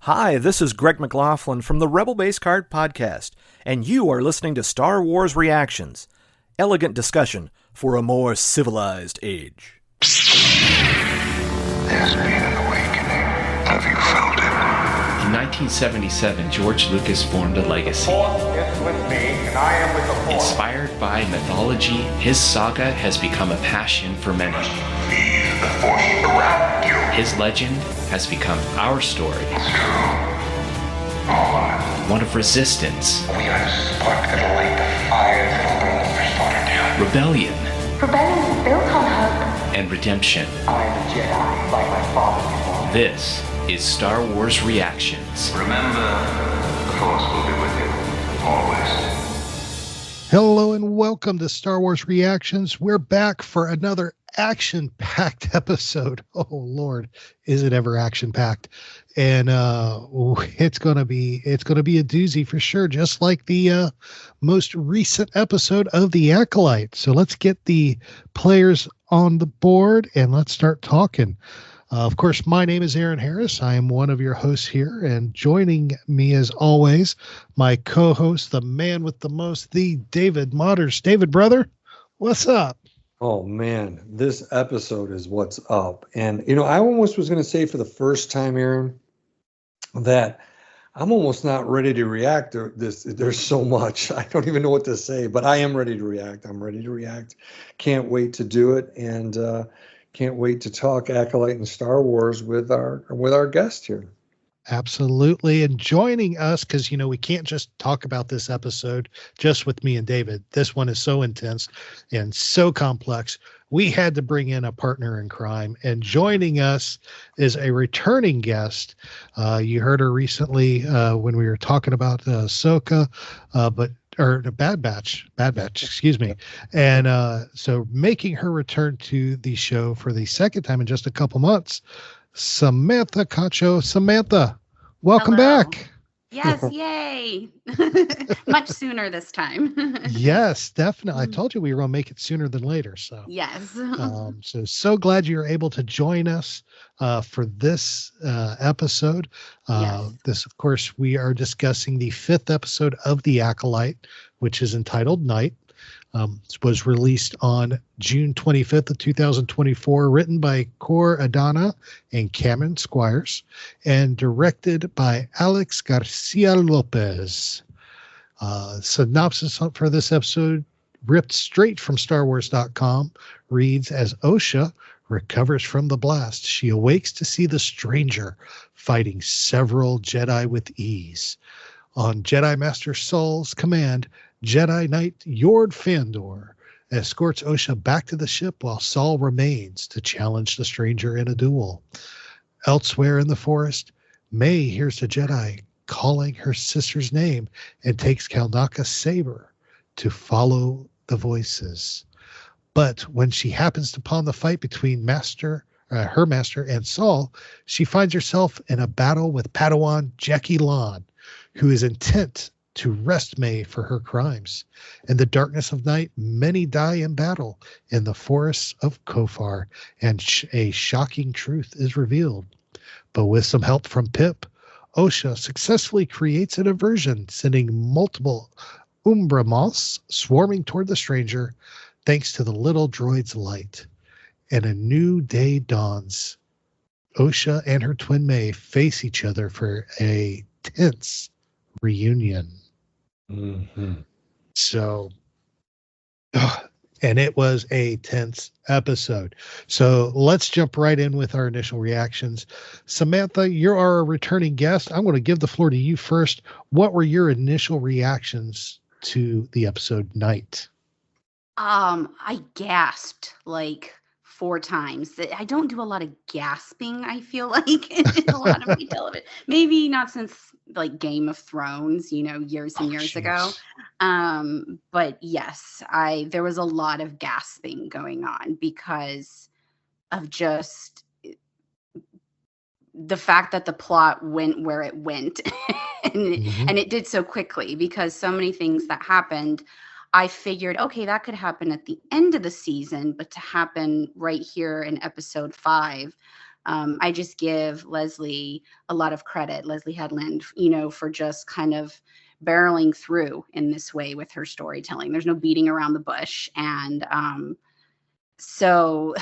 Hi, this is Greg McLaughlin from the Rebel Base Card Podcast, and you are listening to Star Wars Reactions, elegant discussion for a more civilized age. There's been an awakening. Have you felt it? In 1977, George Lucas formed a legacy. The Force is with me, and I am with the Force. Inspired by mythology, his saga has become a passion for many. Feel the Force around you. His legend has become our story. It's true. All of it. One of resistance, We are the spark that'll light the fire that'll burn the First Order down. rebellion, Rebellion is built on hope. and redemption. I am a Jedi, like my father before me. This is Star Wars Reactions. Remember, the Force will be with you. Always. Hello and welcome to Star Wars Reactions. We're back for another action-packed episode. Oh Lord, is it ever action-packed? And it's gonna be a doozy for sure, just like the most recent episode of the Acolyte. So let's get the players on the board and let's start talking. Of course, my name is Aaron Harris. I am one of your hosts here, and joining me as always, my co-host, the man with the most, the David Motters. David, brother, what's up? Oh man, this episode is what's up. And I almost was going to say for the first time, Aaron, that I'm almost not ready to react to this. There's so much. I don't even know what to say, but I am ready to react. I'm ready to react. Can't wait to do it, and can't wait to talk Acolyte and Star Wars with our guest here. Absolutely. And joining us, because, we can't just talk about this episode just with me and David. This one is so intense and so complex. We had to bring in a partner in crime. And joining us is a returning guest. You heard her recently when we were talking about Ahsoka, or the Bad Batch, excuse me. And so making her return to the show for the second time in just a couple months, Samantha Kacho. Samantha, welcome Hello. back. Yes, yay. Much sooner this time. Yes, definitely. I told you we were going to make it sooner than later. So Yes. So glad you're able to join us for this episode. Yes. This, of course, we are discussing the 5th episode of The Acolyte, which is entitled Night. It was released on June 25th of 2024, written by Cor Adana and Cameron Squires, and directed by Alex Garcia Lopez. Synopsis for this episode, ripped straight from StarWars.com, reads: as Osha recovers from the blast, she awakes to see the stranger fighting several Jedi with ease. On Jedi Master Saul's command, Jedi Knight Yord Fandor escorts Osha back to the ship while Saul remains to challenge the stranger in a duel. Elsewhere in the forest, May hears the Jedi calling her sister's name and takes Kalnaka's saber to follow the voices. But when she happens upon the fight between her master and Saul, she finds herself in a battle with Padawan Jecki Lan, who is intent to wrest May for her crimes. In the darkness of night, many die in battle in the forests of Kofar, and a shocking truth is revealed. But with some help from Pip, Osha successfully creates a diversion, sending multiple Umbra moths swarming toward the stranger, thanks to the little droid's light. And a new day dawns. Osha and her twin May face each other for a tense reunion. Mm-hmm. So, and it was a tense episode. So let's jump right in with our initial reactions. Samantha, you're our returning guest. I'm going to give the floor to you first. What were your initial reactions to the episode Night? I gasped like 4 times. I don't do a lot of gasping, I feel like, in a lot of my television. Maybe not since like Game of Thrones, years and years ago. But yes, there was a lot of gasping going on because of just the fact that the plot went where it went and it did so quickly, because so many things that happened, I figured, okay, that could happen at the end of the season, but to happen right here in episode 5 I just give Leslie a lot of credit, Leslie Headland, for just kind of barreling through in this way with her storytelling. There's no beating around the bush. And so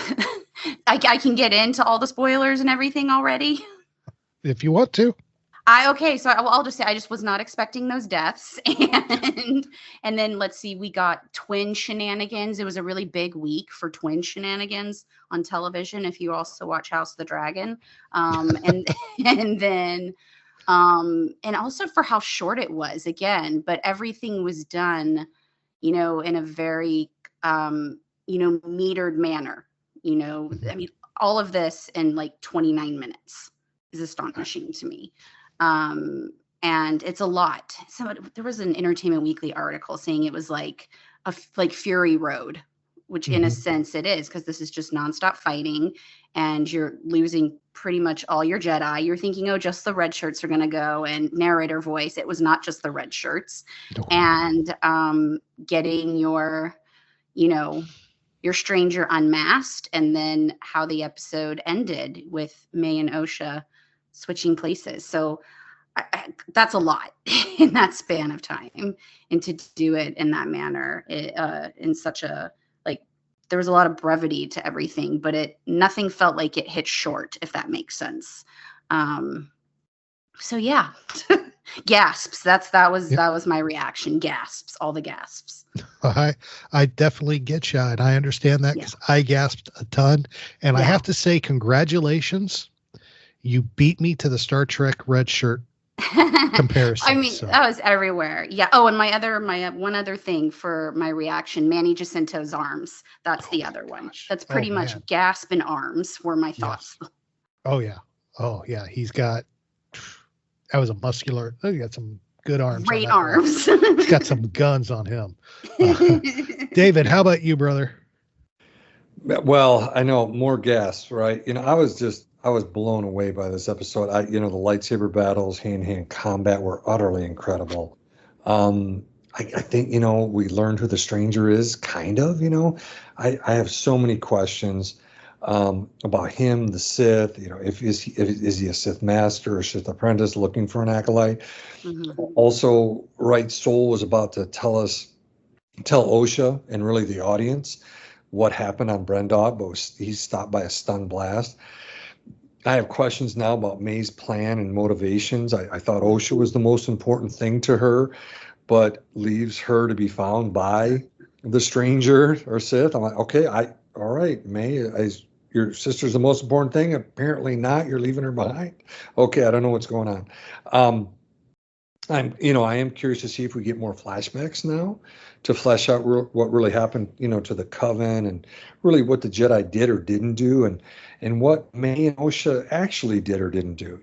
I can get into all the spoilers and everything already. If you want to. So I'll just say I just was not expecting those deaths, and then let's see, we got twin shenanigans. It was a really big week for twin shenanigans on television. If you also watch House of the Dragon, and then also for how short it was again, but everything was done, in a very metered manner. I mean, all of this in like 29 minutes is astonishing to me. And it's a lot. So there was an Entertainment Weekly article saying it was like Fury Road, which in a sense it is, because this is just nonstop fighting and you're losing pretty much all your Jedi. You're thinking, oh, just the red shirts are going to go, and narrator voice. It was not just the red shirts. And getting your stranger unmasked, and then how the episode ended with May and Osha switching places. So that's a lot in that span of time, and to do it in that manner, in such a, there was a lot of brevity to everything, but nothing felt like it hit short, if that makes sense. So yeah, gasps. That was my reaction. Gasps, all the gasps. I definitely get you, and I understand that, because I gasped a ton, and I have to say, congratulations. You beat me to the Star Trek red shirt comparison. I mean, that was everywhere. Yeah. Oh, and my one other thing for my reaction, Manny Jacinto's arms. That's the other one. That's pretty much gasp and arms were my thoughts. Yes. Oh yeah. He's got some good arms. Great arms. He's got some guns on him. David, how about you, brother? Well, I know, more gasps, right? I was blown away by this episode. The lightsaber battles, hand-to-hand combat were utterly incredible. I think, we learned who the stranger is, kind of, I have so many questions about him, the Sith, is he a Sith master or Sith apprentice looking for an acolyte? Mm-hmm. Also, Right Soul was about to tell Osha and really the audience what happened on Brendog, but he's stopped by a stun blast. I have questions now about May's plan and motivations. I thought Osha was the most important thing to her, but leaves her to be found by the stranger or Sith. I'm like, okay, all right, May, your sister's the most important thing. Apparently not. You're leaving her behind. Okay, I don't know what's going on. I am curious to see if we get more flashbacks now to flesh out what really happened, to the Coven, and really what the Jedi did or didn't do, and what May and Osha actually did or didn't do.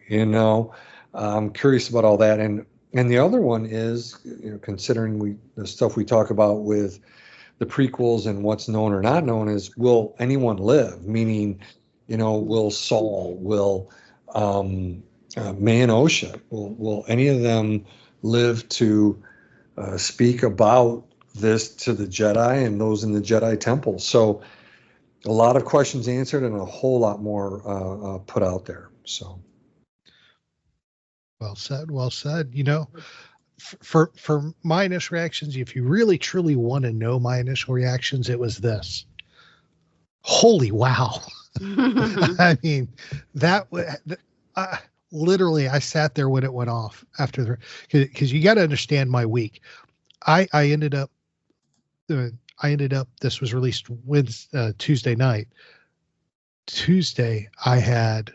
I'm curious about all that. And the other one is, considering the stuff we talk about with the prequels and what's known or not known, is, will anyone live? Meaning, will Saul, will May and Osha, will any of them live to speak about this to the Jedi and those in the Jedi Temple? So a lot of questions answered and a whole lot more put out there. So well said. For my initial reactions, if you really truly want to know my initial reactions, it was this. Holy wow. I mean, literally, I sat there when it went off after because you got to understand my week. I ended up, this was released Tuesday night. Tuesday, I had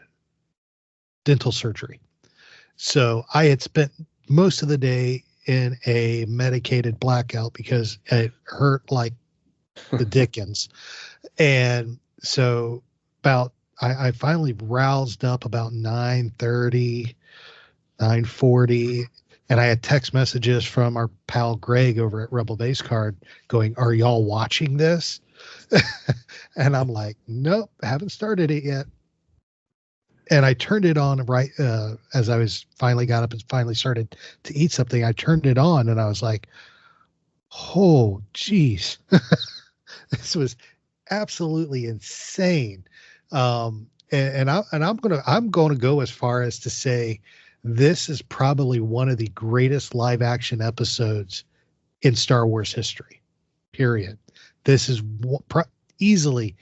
dental surgery. So I had spent most of the day in a medicated blackout because it hurt like the dickens. And so I finally roused up about 9:30, 9:40, and I had text messages from our pal Greg over at Rebel Base Card going, "Are y'all watching this?" And I'm like, "Nope, haven't started it yet." And I turned it on right as I was finally got up and finally started to eat something. I turned it on and I was like, "Oh, geez." This was absolutely insane. And I'm going to go as far as to say this is probably one of the greatest live action episodes in Star Wars history. Period. This is easily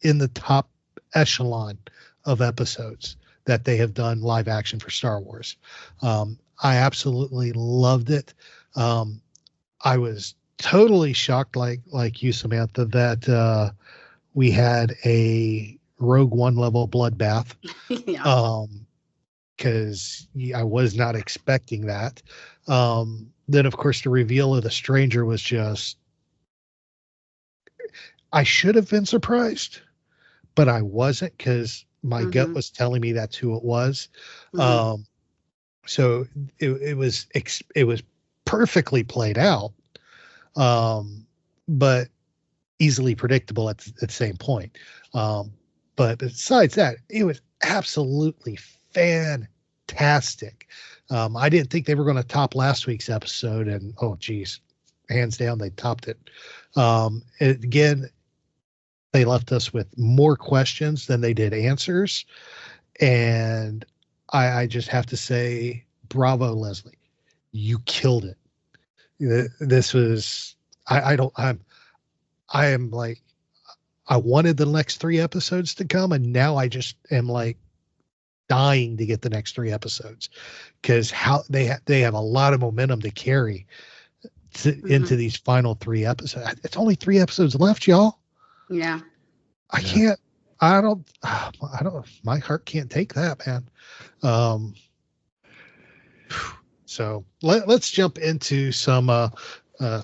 in the top echelon of episodes that they have done live action for Star Wars. I absolutely loved it. I was totally shocked, like you, Samantha, that we had a Rogue One level bloodbath. Yeah. Because I was not expecting that. Then, of course, the reveal of the stranger was just, I should have been surprised, but I wasn't, because my gut was telling me that's who it was. So it was perfectly played out, but easily predictable at the same point. But besides that, it was absolutely fantastic. I didn't think they were going to top last week's episode, and oh geez, hands down, they topped it. Again, they left us with more questions than they did answers, and I just have to say, bravo, Leslie, you killed it. This was, I am like, I wanted the next 3 episodes to come, and now I just am like dying to get the next 3 episodes, because how they have a lot of momentum to carry into these final 3 episodes. It's only 3 episodes left, y'all. Yeah. I don't, my heart can't take that, man. So let's jump into some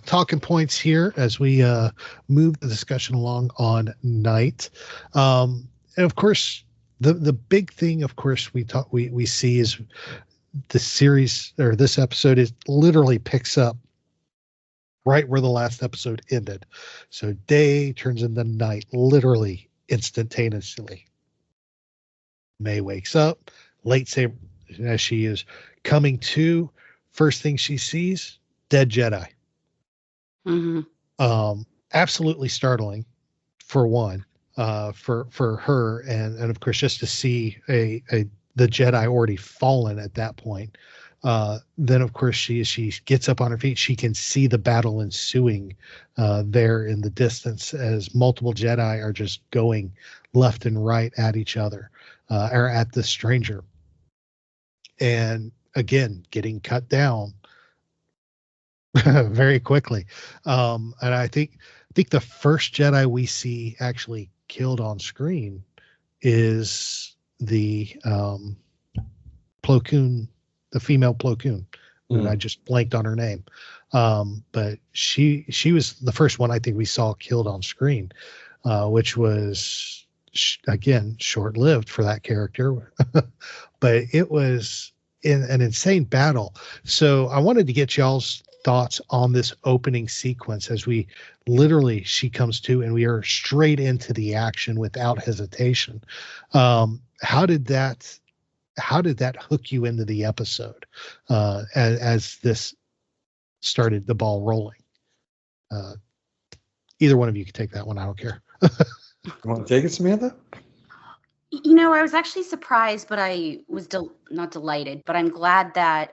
talking points here as we move the discussion along on Night. And of course, the big thing, of course, we see is the series, or this episode, is literally picks up right where the last episode ended. So day turns into night, literally instantaneously. May wakes up, lightsaber, as she is coming to. First thing she sees, dead Jedi. Absolutely startling, for one, for her, and of course, just to see the Jedi already fallen at that point. Then of course she gets up on her feet. She can see the battle ensuing there in the distance, as multiple Jedi are just going left and right at each other, or at the stranger, and again getting cut down very quickly. And I think the first Jedi we see actually killed on screen is the Plo Koon, the female Plo Koon, and I just blanked on her name. But she was the first one I think we saw killed on screen, which was again short-lived for that character, but it was in an insane battle. So I wanted to get y'all's thoughts on this opening sequence, as we literally, she comes to and we are straight into the action without hesitation. How did that hook you into the episode as this started the ball rolling? Either one of you can take that one. I don't care. You want to take it, Samantha? You know, I was actually surprised, but I was not delighted, but I'm glad that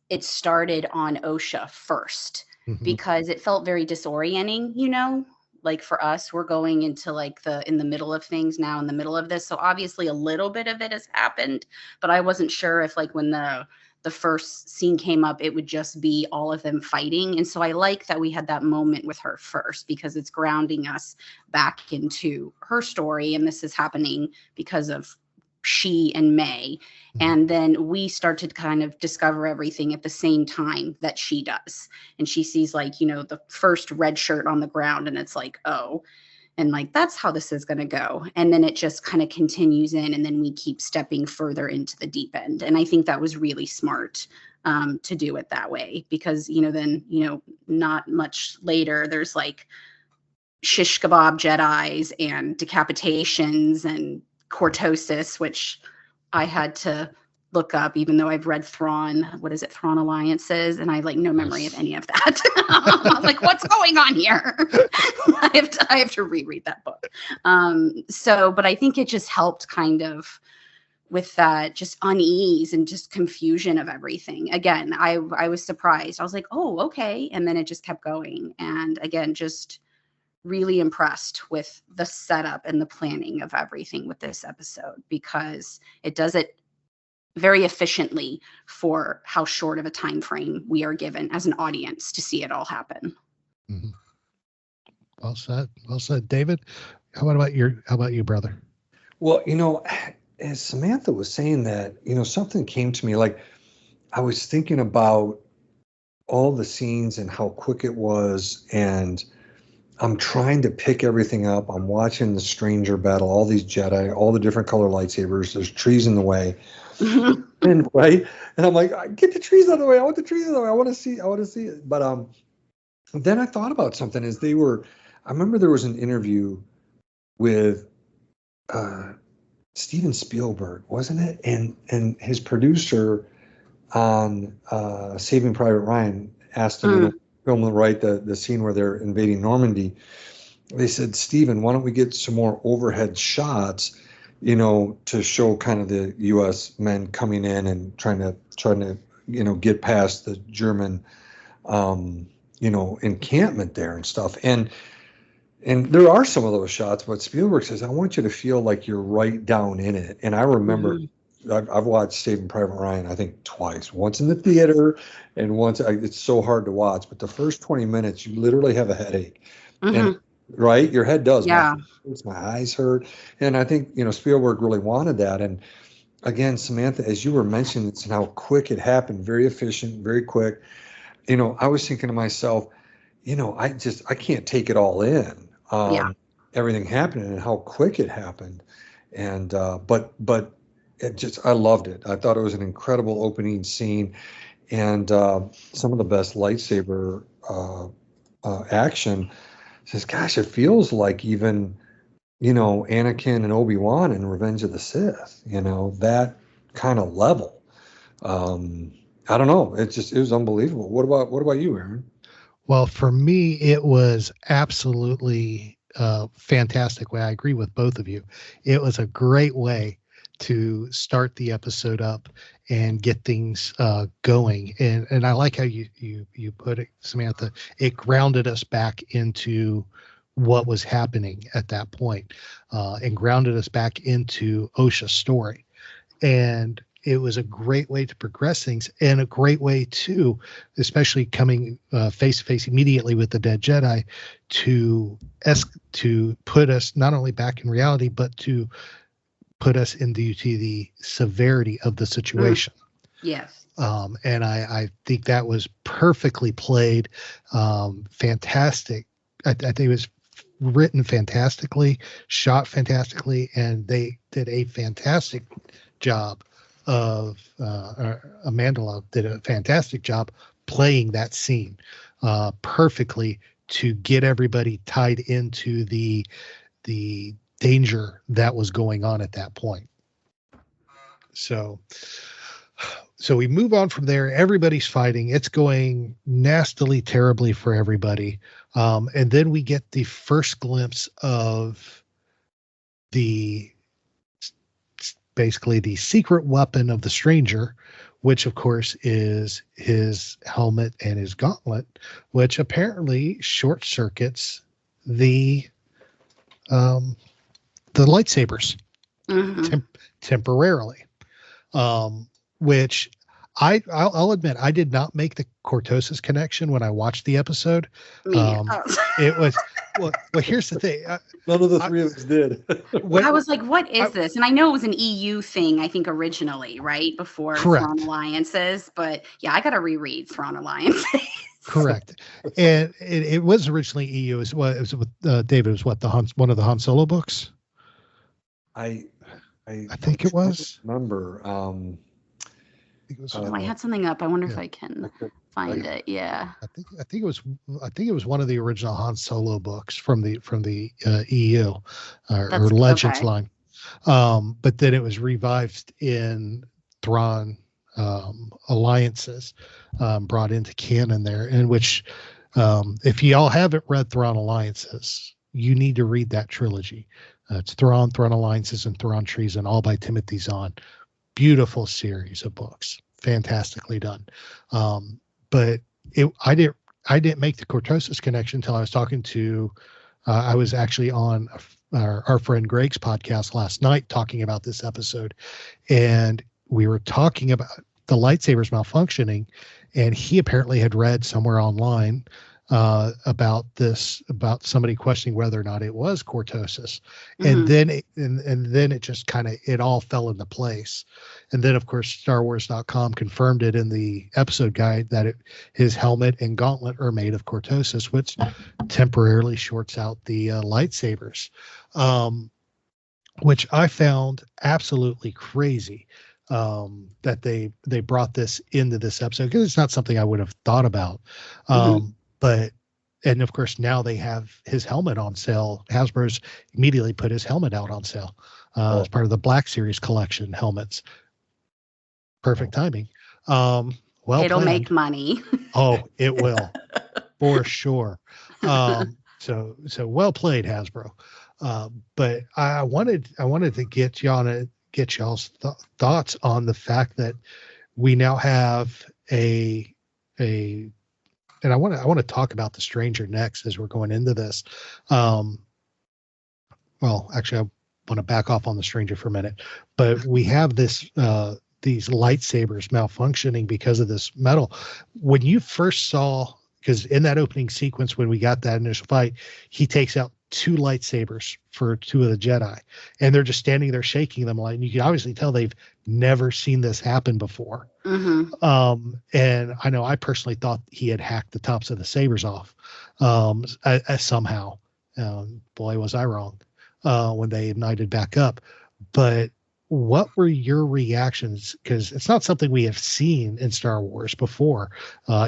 it started on Osha first, because it felt very disorienting, you know, like for us, we're going into like in the middle of things now, in the middle of this. So obviously a little bit of it has happened, but I wasn't sure if like when the first scene came up, it would just be all of them fighting. And so I like that we had that moment with her first, because it's grounding us back into her story. And this is happening because of she and May. And then we start to kind of discover everything at the same time that she does. And she sees like, you know, the first red shirt on the ground, and it's like, oh, and like, that's how this is going to go. And then it just kind of continues in, and then we keep stepping further into the deep end. And I think that was really smart to do it that way, because, you know, then, you know, not much later, there's like shish kebab Jedis and decapitations and Cortosis, which I had to look up, even though I've read Thrawn. What is it? Thrawn Alliances, and I have like no memory of any of that. I was like, what's going on here? I have to reread that book. But I think it just helped kind of with that just unease and just confusion of everything. Again, I was surprised. I was like, oh, okay. And then it just kept going. And again, just really impressed with the setup and the planning of everything with this episode, because it does it very efficiently for how short of a time frame we are given as an audience to see it all happen. Mm-hmm. Well said, David. How about you, brother? Well, as Samantha was saying that, something came to me. Like, I was thinking about all the scenes and how quick it was, and I'm trying to pick everything up. I'm watching the stranger battle, all these Jedi, all the different color lightsabers. There's trees in the way. And I'm like, get the trees out of the way. I want the trees out of the way. I want to see it. But then I thought about something as I remember there was an interview with Steven Spielberg, wasn't it? And his producer on Saving Private Ryan asked him to film and write the scene where they're invading Normandy. They said, Steven, why don't we get some more overhead shots, to show kind of the U.S. men coming in and trying to get past the German, encampment there and stuff. And there are some of those shots, but Spielberg says, I want you to feel like you're right down in it. And I remember I've watched Saving Private Ryan, I think twice, once in the theater and once it's so hard to watch. But the first 20 minutes, you literally have a headache. And your head does. Yeah. My eyes hurt. And I think, Spielberg really wanted that. And again, Samantha, as you were mentioning, it's how quick it happened, very efficient, very quick. I was thinking to myself, I can't take it all in. Everything happening and how quick it happened. And, but it I loved it. I thought it was an incredible opening scene, and some of the best lightsaber action. Says, gosh, it feels like even, Anakin and Obi-Wan in Revenge of the Sith, that kind of level. I don't know. It was unbelievable. What about you, Aaron? Well, for me, it was absolutely fantastic way. I agree with both of you. It was a great way to start the episode up and get things going. And I like how you put it, Samantha. It grounded us back into what was happening at that point, and grounded us back into Osha's story. And it was a great way to progress things, and a great way to, especially coming face to face immediately with the dead Jedi, to put us not only back in reality, but to put us into the severity of the situation. Yes. And I think that was perfectly played. Fantastic. I think it was written fantastically, shot fantastically, and they did a fantastic job of Amandla did a fantastic job playing that scene perfectly to get everybody tied into the danger that was going on at that point. So we move on from there. Everybody's fighting. It's going nastily, terribly for everybody. And then we get the first glimpse of basically the secret weapon of the stranger, which of course is his helmet and his gauntlet, which apparently short circuits the lightsabers temporarily, which I'll admit I did not make the Cortosis connection when I watched the episode. It was well. Here's the thing. None of the three of us did. I was like, "What is this?" And I know it was an EU thing, I think originally, right before Thrawn Alliances. But yeah, I got to reread Thrawn Alliances. Correct, and it was originally EU. It was with David. It was one of the Han Solo books. I think it was. Remember. I had something up. I wonder if I can find it. Yeah. I think it was one of the original Han Solo books from the EU or Legends line. But then it was revived in Thrawn alliances brought into canon there, in which if y'all haven't read Thrawn Alliances, you need to read that trilogy. It's Thrawn Alliances, and Thrawn Treason, all by Timothy Zahn. Beautiful series of books, fantastically done. But I didn't make the Cortosis connection until I was talking to. I was actually on our friend Greg's podcast last night talking about this episode, and we were talking about the lightsabers malfunctioning, and he apparently had read somewhere online about somebody questioning whether or not it was Cortosis. And then it just kind of, it all fell into place. And then of course, StarWars.com confirmed it in the episode guide that his helmet and gauntlet are made of Cortosis, which temporarily shorts out the lightsabers, which I found absolutely crazy. That they brought this into this episode, because it's not something I would have thought about. But, and of course now they have his helmet on sale. Hasbro's immediately put his helmet out on sale as part of the Black Series collection helmets. Perfect timing. Well, it'll planned. make money. Oh, it will for sure. So well played, Hasbro. But I wanted to get y'all's thoughts on the fact that we now have and I want to talk about the Stranger next as we're going into this. Well, actually, I want to back off on the Stranger for a minute, but we have these lightsabers malfunctioning because of this metal. When you first saw, because in that opening sequence, when we got that initial fight, he takes out 2 lightsabers for 2 of the Jedi, and they're just standing there shaking them, like, and you can obviously tell they've never seen this happen before. And I know I personally thought he had hacked the tops of the sabers off somehow. Boy, was I wrong when they ignited back up. But what were your reactions? Because it's not something we have seen in Star Wars before,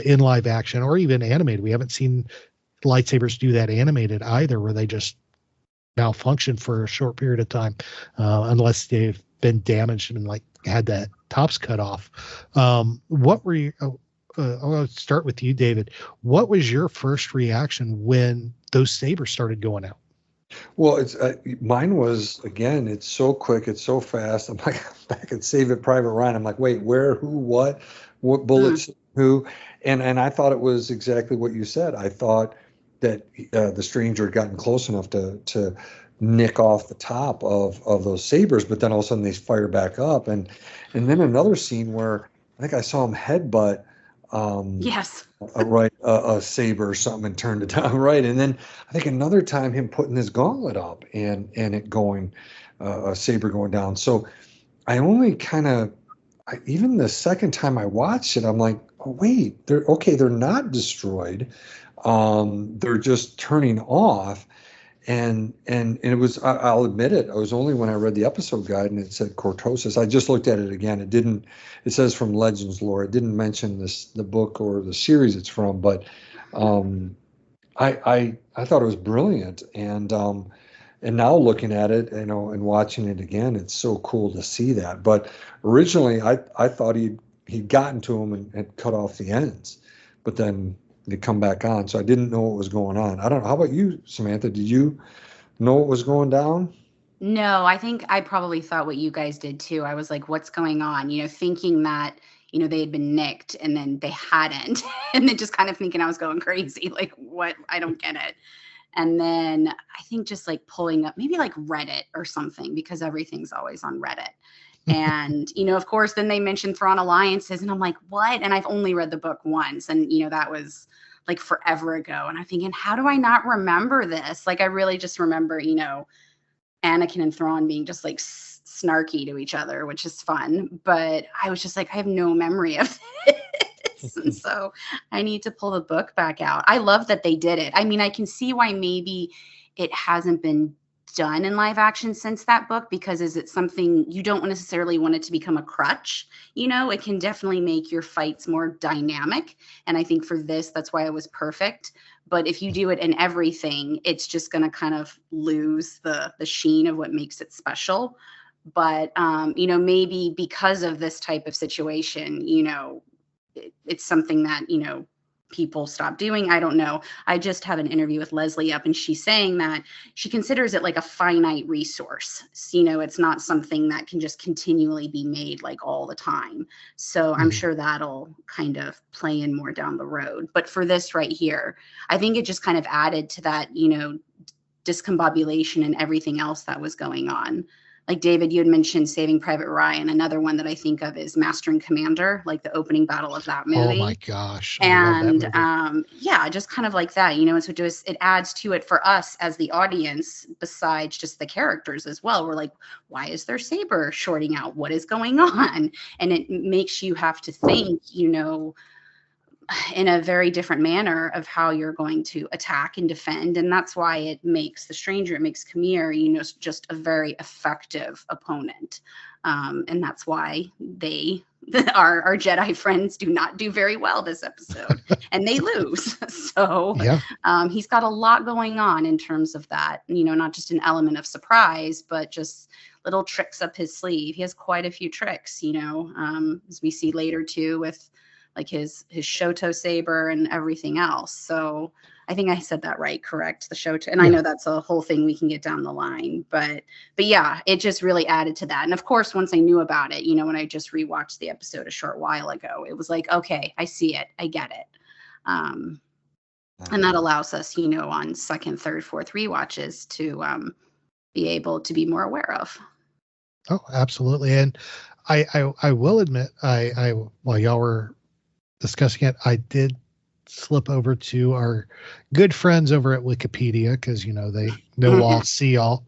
in live action or even animated. We haven't seen lightsabers do that animated either, where they just malfunction for a short period of time, unless they've been damaged and like had that tops cut off. What were you? I'll start with you, David. What was your first reaction when those sabers started going out? Well, it's mine was, again, it's so quick, it's so fast. I'm like, back at Save It Private Ryan. I'm like, wait, where, who, what bullets, who? And I thought it was exactly what you said. I thought that the Stranger had gotten close enough to nick off the top of those sabers, but then all of a sudden they fire back up. And then another scene where I think I saw him headbutt a saber or something and turned it down, right? And then I think another time him putting his gauntlet up and it going, a saber going down. So I only even the second time I watched it, I'm like, oh wait, they're not destroyed. They're just turning off. And it was, I'll admit it, I was only when I read the episode guide and it said Cortosis. I just looked at it again. It says from Legends Lore. It didn't mention the book or the series it's from, but I thought it was brilliant. And now looking at it, and watching it again, it's so cool to see that. But originally I thought he'd gotten to him and cut off the ends, but then they come back on. So I didn't know what was going on. I don't know. How about you, Samantha? Did you know what was going down? No, I think I probably thought what you guys did too. I was like, what's going on? Thinking that, they had been nicked and then they hadn't. And then just kind of thinking I was going crazy. Like, what? I don't get it. And then I think just like pulling up maybe like Reddit or something, because everything's always on Reddit. And, of course, then they mentioned Thrawn Alliances, and I'm like, what? And I've only read the book once. And, that was like forever ago. And I'm thinking, how do I not remember this? Like, I really just remember, Anakin and Thrawn being just like snarky to each other, which is fun. But I was just like, I have no memory of this. And so I need to pull the book back out. I love that they did it. I mean, I can see why maybe it hasn't been done in live action since that book, because is it something you don't necessarily want it to become a crutch? It can definitely make your fights more dynamic. And I think for this, that's why it was perfect. But if you do it in everything, it's just going to kind of lose the sheen of what makes it special. But, maybe because of this type of situation, it's something that, people stop doing. I don't know. I just have an interview with Leslie up, and she's saying that she considers it like a finite resource. So, it's not something that can just continually be made like all the time. So I'm sure that'll kind of play in more down the road. But for this right here, I think it just kind of added to that, discombobulation and everything else that was going on. Like David, you had mentioned Saving Private Ryan. Another one that I think of is Master and Commander, like the opening battle of that movie. Oh my gosh. And just kind of like that, and so just it adds to it for us as the audience, besides just the characters as well. We're like, why is their saber shorting out? What is going on? And it makes you have to think, in a very different manner of how you're going to attack and defend. And that's why it makes the Stranger, it makes Khmer, just a very effective opponent. And that's why our Jedi friends do not do very well this episode and they lose. So he's got a lot going on in terms of that, not just an element of surprise, but just little tricks up his sleeve. He has quite a few tricks, as we see later too, with like his Shoto saber and everything else. So I think I said that right, correct? The Shoto. And I know that's a whole thing we can get down the line, but yeah, it just really added to that. And of course, once I knew about it, when I just rewatched the episode a short while ago, it was like, okay, I see it. I get it. And that allows us, on second, third, fourth rewatches to be able to be more aware of. Oh, absolutely. And I will admit, I while y'all were discussing it, I did slip over to our good friends over at Wikipedia, because they know all, see all,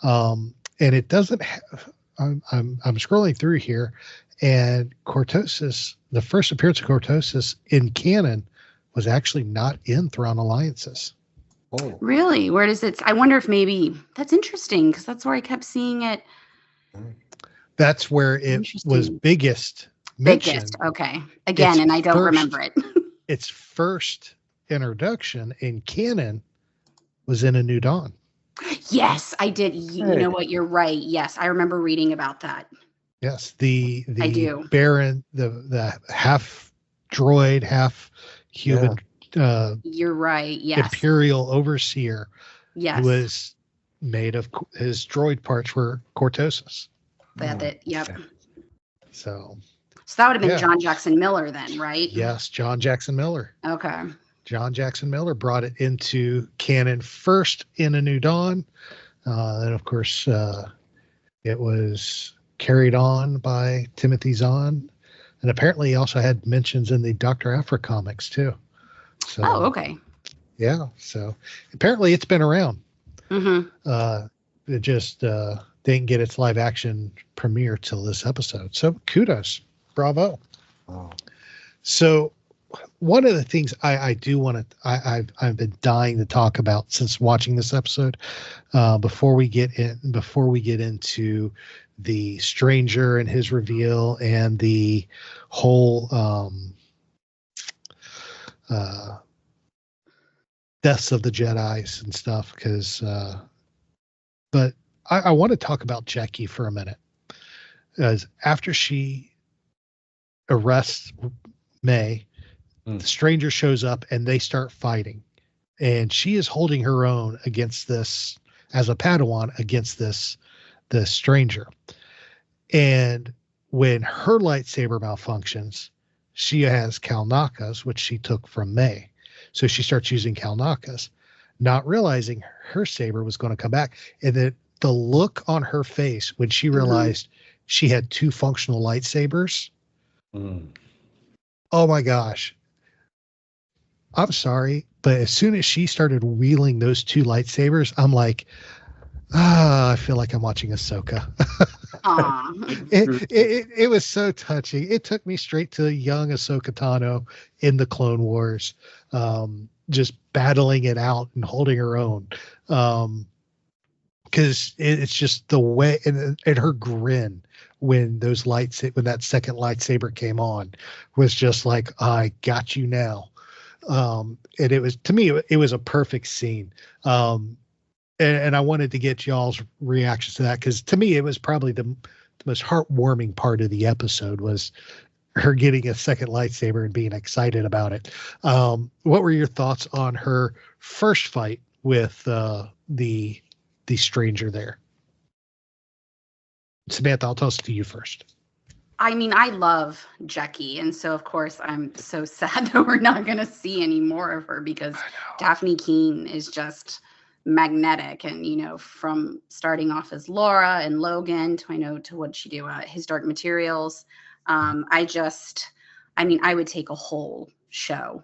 and it doesn't have, I'm scrolling through here, and Cortosis, the first appearance of Cortosis in canon was actually not in Thrawn Alliances. Oh, Really? Where does it? I wonder if maybe that's interesting, because that's where I kept seeing it. That's where it was biggest mentioned. Okay. Again, and I don't remember it. Its first introduction in canon was in A New Dawn. Yes, I did. You know what? You're right. Yes, I remember reading about that. Yes, the I do. Baron, the half droid, half human. You're right. Yes. Imperial overseer. Yes. Who was made of his droid parts were Cortosis. Yep. So that would have been John Jackson Miller then, right? Yes, John Jackson Miller. Okay. John Jackson Miller brought it into canon first in A New Dawn. And of course, it was carried on by Timothy Zahn. And apparently he also had mentions in the Dr. Aphra comics too. So, okay. Yeah. So apparently it's been around. Mm-hmm. It just didn't get its live action premiere till this episode. So kudos. Bravo. wow. So one of the things I do want to, I've been dying to talk about since watching this episode, before we get into the Stranger and his reveal and the whole deaths of the Jedis and stuff, but I want to talk about Jecki for a minute, as after she arrests May, the Stranger shows up and they start fighting, and she is holding her own against this as a Padawan against the Stranger. And when her lightsaber malfunctions, she has Kalnakas, which she took from May. So she starts using Kalnakas, not realizing her saber was going to come back. And then the look on her face when she realized she had two functional lightsabers. Oh my gosh. I'm sorry, but as soon as she started wielding those two lightsabers, I'm like, I feel like I'm watching Ahsoka. It was so touching. It took me straight to young Ahsoka Tano in the Clone Wars, just battling it out and holding her own. Because it's just the way, and her grin when that second lightsaber came on was just like, I got you now. And it was, to me, it was a perfect scene. And and I wanted to get y'all's reactions to that, because to me it was probably the most heartwarming part of the episode was her getting a second lightsaber and being excited about it. What were your thoughts on her first fight with the stranger there? Samantha, I'll toss it to you first. I mean, I love Jecki, and so of course I'm so sad that we're not going to see any more of her, because Daphne Keene is just magnetic. And from starting off as Laura and Logan to what she do His Dark Materials. I would take a whole show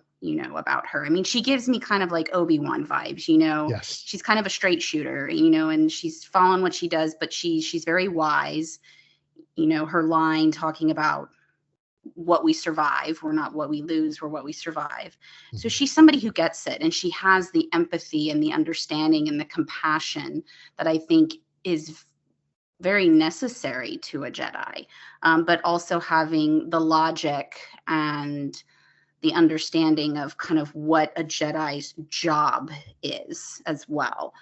about her. I mean, she gives me kind of like Obi-Wan vibes. Yes. She's kind of a straight shooter, and she's following what she does, but she's very wise. Her line talking about what we survive, we're not what we lose, we're what we survive. Mm-hmm. So she's somebody who gets it, and she has the empathy and the understanding and the compassion that I think is very necessary to a Jedi, but also having the logic and the understanding of kind of what a Jedi's job is as well.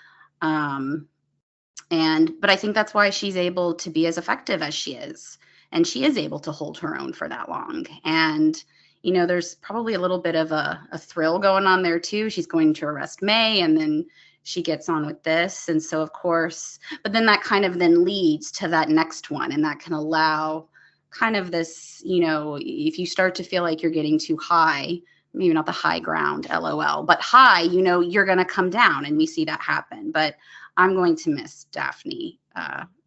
But I think that's why she's able to be as effective as she is. And she is able to hold her own for that long. And, there's probably a little bit of a thrill going on there too. She's going to arrest May, and then she gets on with this. And so, of course, but then that kind of then leads to that next one. And that can allow kind of this, if you start to feel like you're getting too high, maybe not the high ground, LOL, but high, you're going to come down, and we see that happen. But I'm going to miss Daphne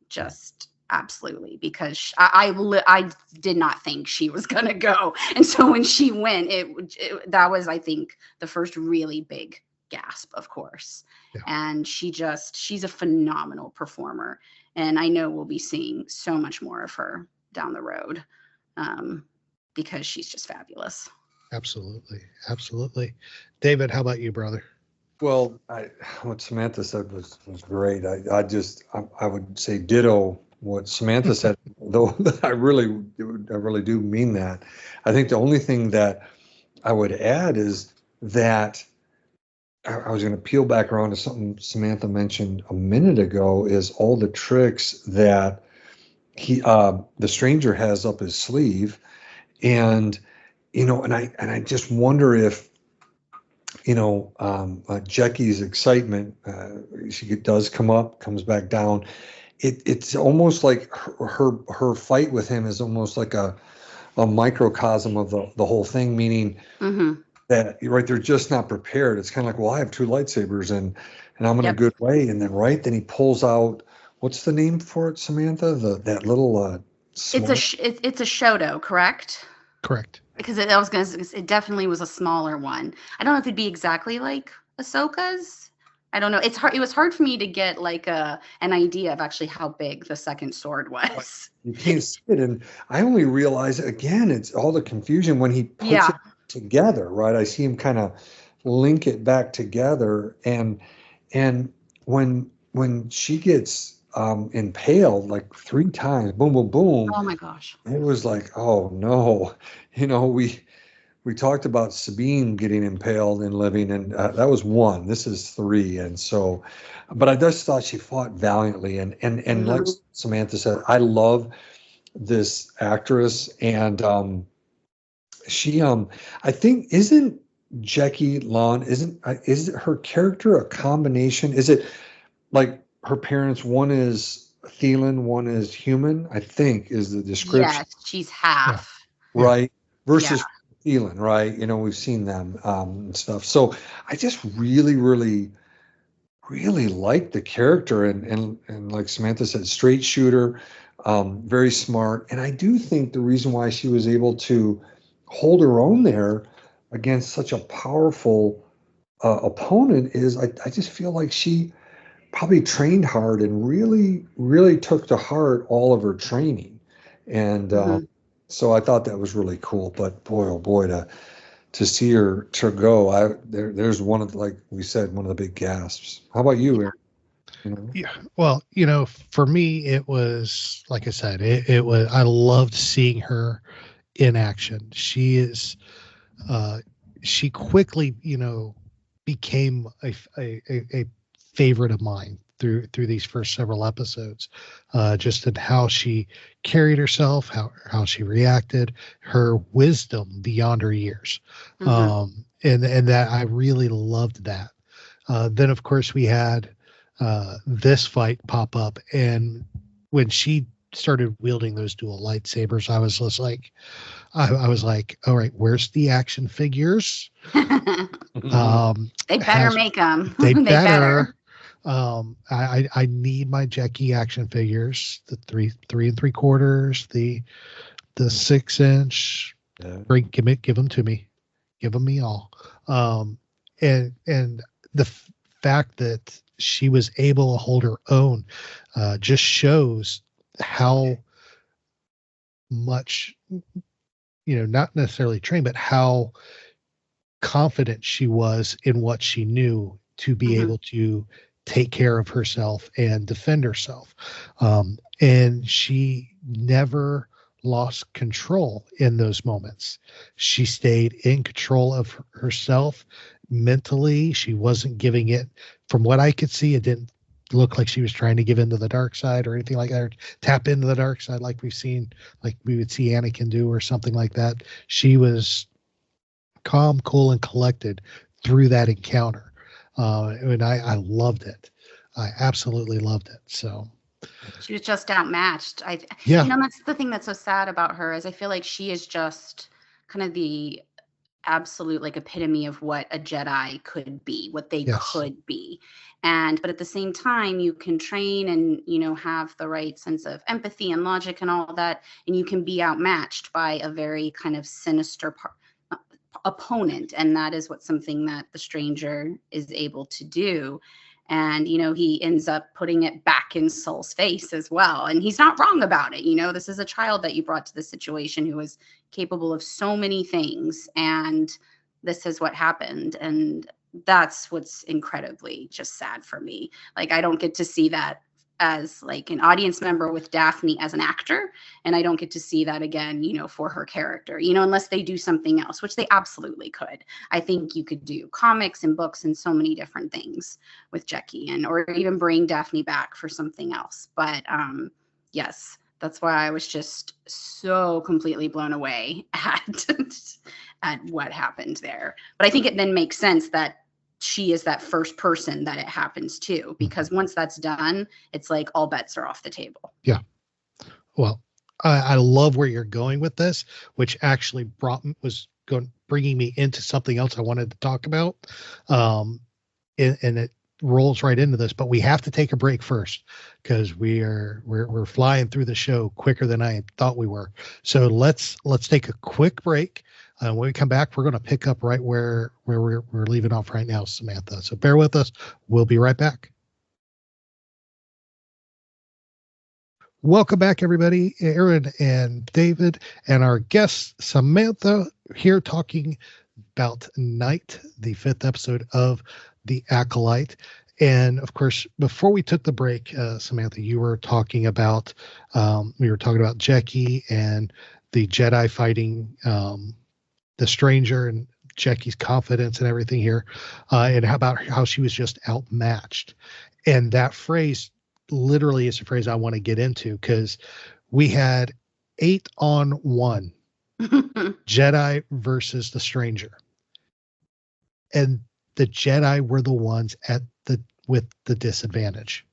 just absolutely, because I did not think she was going to go. And so when she went, that was, I think, the first really big gasp, of course. Yeah. And she's a phenomenal performer. And I know we'll be seeing so much more of her down the road, because she's just fabulous. Absolutely. Absolutely. David, how about you, brother? Well, what Samantha said was great. I would say ditto what Samantha said, though I really do mean that. I think the only thing that I would add is that I was going to peel back around to something Samantha mentioned a minute ago, is all the tricks that the stranger has up his sleeve. And, and I just wonder if, Jecki's excitement, she does comes back down. It's almost like her fight with him is almost like a microcosm of the whole thing, meaning that they're just not prepared. It's kind of like, well, I have two lightsabers and I'm in a good way. And then he pulls out, what's the name for it, Samantha? That little it's a Shoto, correct? Correct. Because it definitely was a smaller one. I don't know if it'd be exactly like Ahsoka's. I don't know. It's hard. It was hard for me to get like an idea of actually how big the second sword was. You can't see it, and I only realize again, it's all the confusion when he puts it together. Right, I see him kind of link it back together, and when she gets impaled like 3 times, boom, boom, boom. Oh my gosh! It was like, oh no, we talked about Sabine getting impaled and living, and that was 1. This is 3, and so, but I just thought she fought valiantly, and like Samantha said, I love this actress, and she I think isn't Jecki Lon is her character a combination? Is it like her parents? One is Thelan, one is human, I think is the description. Yes, she's half. Right. Versus Thelan, right? We've seen them and stuff. So I just really, really, really like the character, and like Samantha said, straight shooter, very smart. And I do think the reason why she was able to hold her own there against such a powerful opponent is I just feel like she probably trained hard and really, really took to heart all of her training. And so I thought that was really cool. But boy, oh boy, to see her to go, there's one of, like we said, one of the big gasps. How about you, Aaron? Yeah. Well, for me, it was, like I said, it was, I loved seeing her in action. She is, she quickly, became a favorite of mine through these first several episodes, just in how she carried herself, how she reacted, her wisdom beyond her years. And that I really loved that. Then of course we had this fight pop up, and when she started wielding those dual lightsabers, I was just like, I was like, all right, where's the action figures? They better make them. They better. I need my Jecki action figures, the 3 3/4, the 6-inch. Give them to me. Give them me all. And the fact that she was able to hold her own just shows how much, not necessarily trained, but how confident she was in what she knew to be able to take care of herself and defend herself. And she never lost control in those moments. She stayed in control of herself mentally. She wasn't giving it, from what I could see, it didn't look like she was trying to give into the dark side or anything like that, or tap into the dark side like we would see Anakin do or something like that. She was calm, cool, and collected through that encounter. And I loved it. I absolutely loved it. So she was just outmatched. That's the thing that's so sad about her, is I feel like she is just kind of the absolute epitome of what a Jedi could be, what they could be. But at the same time, you can train and, have the right sense of empathy and logic and all that, and you can be outmatched by a very kind of sinister opponent. And that is something that the stranger is able to do. And, he ends up putting it back in Soul's face as well. And he's not wrong about it. This is a child that you brought to the situation who was capable of so many things. And this is what happened. And that's what's incredibly just sad for me. I don't get to see that as an audience member with Daphne as an actor. And I don't get to see that again, for her character, unless they do something else, which they absolutely could. I think you could do comics and books and so many different things with Jecki, or even bring Daphne back for something else. But yes, that's why I was just so completely blown away at what happened there. But I think it then makes sense that she is that first person that it happens to, because once that's done, it's like all bets are off the table. Yeah. Well, I love where you're going with this, which actually bringing me into something else I wanted to talk about. And it rolls right into this, but we have to take a break first, because we're flying through the show quicker than I thought we were. So let's take a quick break. When we come back, we're going to pick up right where we're leaving off right now, Samantha. So bear with us. We'll be right back. Welcome back, everybody. Aaron and David and our guest, Samantha, here talking about Night, the 5th episode of The Acolyte. And of course, before we took the break, Samantha, you were talking about, Jecki and the Jedi fighting the stranger and Jecki's confidence and everything here, and how she was just outmatched. And that phrase literally is a phrase I want to get into, because we had 8-on-1 Jedi versus the stranger, and the Jedi were the ones with the disadvantage.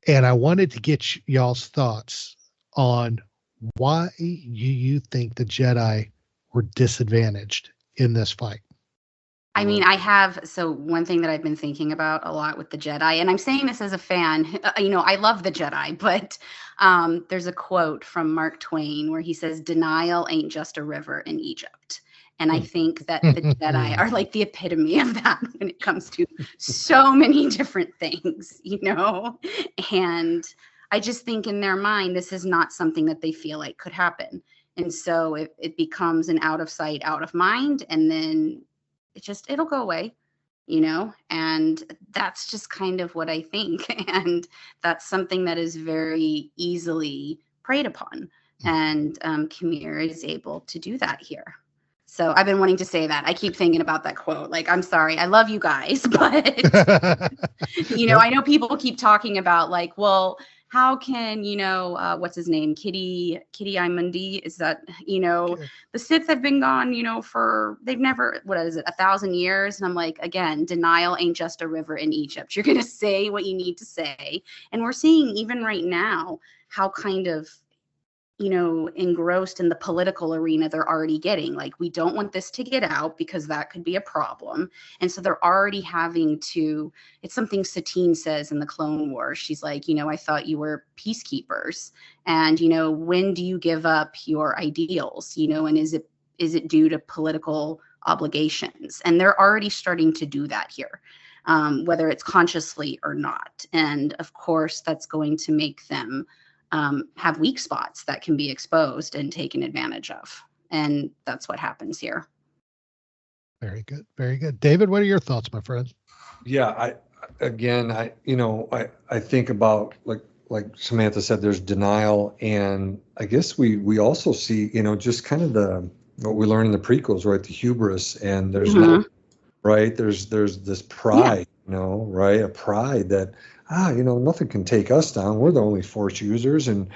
And I wanted to get y'all's thoughts on why you think the Jedi were disadvantaged in this fight. I mean, so one thing that I've been thinking about a lot with the Jedi, and I'm saying this as a fan, I love the Jedi, but there's a quote from Mark Twain where he says, "Denial ain't just a river in Egypt." And I think that the Jedi are like the epitome of that when it comes to so many different things, and I just think in their mind, this is not something that they feel like could happen. And so it becomes an out of sight, out of mind, and then it'll go away, and that's just kind of what I think. And that's something that is very easily preyed upon. And Khmer is able to do that here. So I've been wanting to say that. I keep thinking about that quote. Like, I'm sorry, I love you guys, but I know people keep talking about like, well, how can, what's his name? Kitty Imundi, is that, the Sith have been gone, they've never, what is it, 1,000 years? And I'm like, again, denial ain't just a river in Egypt. You're going to say what you need to say. And we're seeing even right now how kind of, engrossed in the political arena they're already getting. Like, we don't want this to get out because that could be a problem. And so they're already having to, it's something Satine says in the Clone Wars. She's like, I thought you were peacekeepers. And, when do you give up your ideals? And is it due to political obligations? And they're already starting to do that here, whether it's consciously or not. And of course, that's going to make them have weak spots that can be exposed and taken advantage of. And that's what happens here. Very good. Very good. David, what are your thoughts, my friend? Yeah, I think about like Samantha said, there's denial. And I guess we also see, just kind of what we learn in the prequels, right? The hubris, and there's not, right. There's this pride, right. A pride that, nothing can take us down. We're the only Force users, and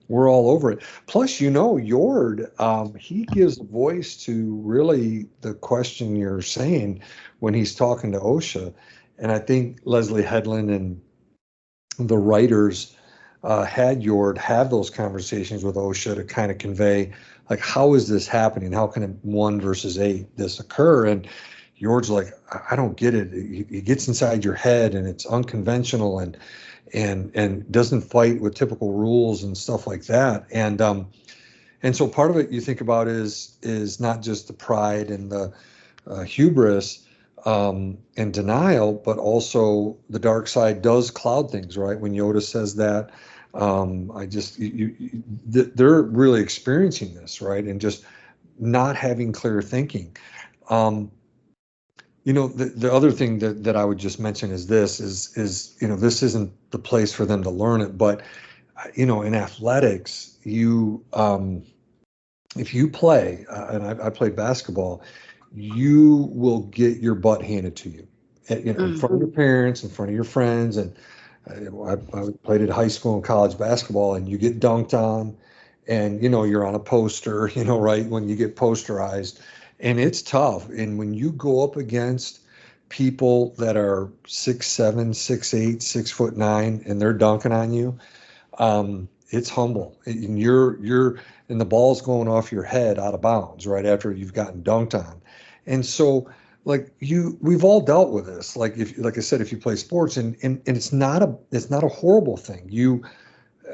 we're all over it. Plus, Yord, he gives voice to really the question you're saying when he's talking to Osha. And I think Leslie Headland and the writers had Yord have those conversations with Osha to kind of convey, like, how is this happening? How can 1 versus 8 this occur? And Yord's like, I don't get it. It gets inside your head, and it's unconventional, and doesn't fight with typical rules and stuff like that. And so part of it you think about is not just the pride and the hubris and denial, but also the dark side does cloud things, right? When Yoda says that, they're really experiencing this, right? And just not having clear thinking. The other thing that I would just mention is this isn't the place for them to learn it, but in athletics, if you play, and I played basketball, you will get your butt handed to you, in front of your parents, in front of your friends. And I played at high school and college basketball, and you get dunked on, and you're on a poster, right, when you get posterized. And it's tough. And when you go up against people that are 6'7", 6'8", 6'9", and they're dunking on you, it's humble. And and the ball's going off your head out of bounds right after you've gotten dunked on. And so, we've all dealt with this. Like I said, if you play sports, and it's not a horrible thing.